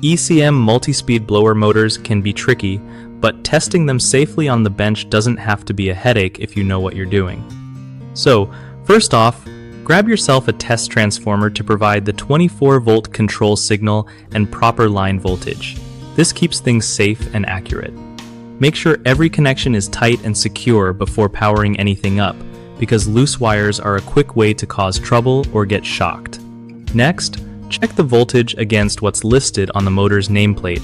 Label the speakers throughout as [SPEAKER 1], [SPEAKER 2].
[SPEAKER 1] ECM multi-speed blower motors can be tricky, but testing them safely on the bench doesn't have to be a headache if you know what you're doing. So, first off, grab yourself a test transformer to provide the 24-volt control signal and proper line voltage. This keeps things safe and accurate. Make sure every connection is tight and secure before powering anything up, because loose wires are a quick way to cause trouble or get shocked. Next, check the voltage against what's listed on the motor's nameplate.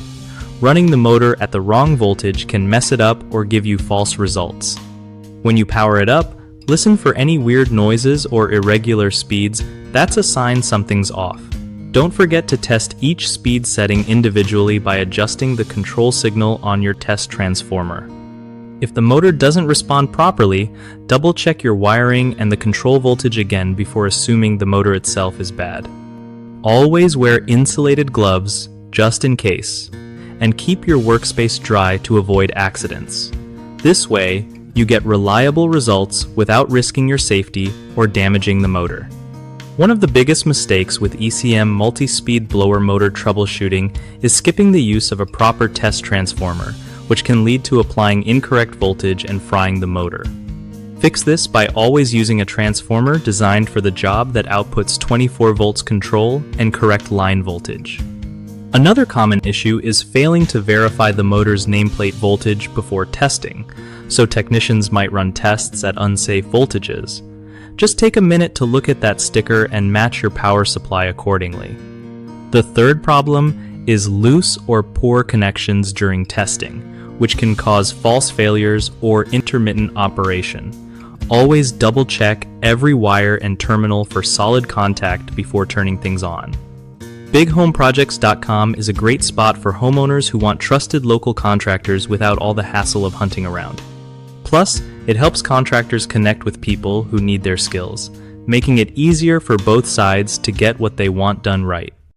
[SPEAKER 1] Running the motor at the wrong voltage can mess it up or give you false results. When you power it up, listen for any weird noises or irregular speeds. That's a sign something's off. Don't forget to test each speed setting individually by adjusting the control signal on your test transformer. If the motor doesn't respond properly, double-check your wiring and the control voltage again before assuming the motor itself is bad. Always wear insulated gloves, just in case, and keep your workspace dry to avoid accidents. This way, you get reliable results without risking your safety or damaging the motor. One of the biggest mistakes with ECM multi-speed blower motor troubleshooting is skipping the use of a proper test transformer, which can lead to applying incorrect voltage and frying the motor. Fix this by always using a transformer designed for the job that outputs 24 volts control and correct line voltage. Another common issue is failing to verify the motor's nameplate voltage before testing, so technicians might run tests at unsafe voltages. Just take a minute to look at that sticker and match your power supply accordingly. The third problem is loose or poor connections during testing, which can cause false failures or intermittent operation. Always double-check every wire and terminal for solid contact before turning things on. BigHomeProjects.com is a great spot for homeowners who want trusted local contractors without all the hassle of hunting around. Plus, it helps contractors connect with people who need their skills, making it easier for both sides to get what they want done right.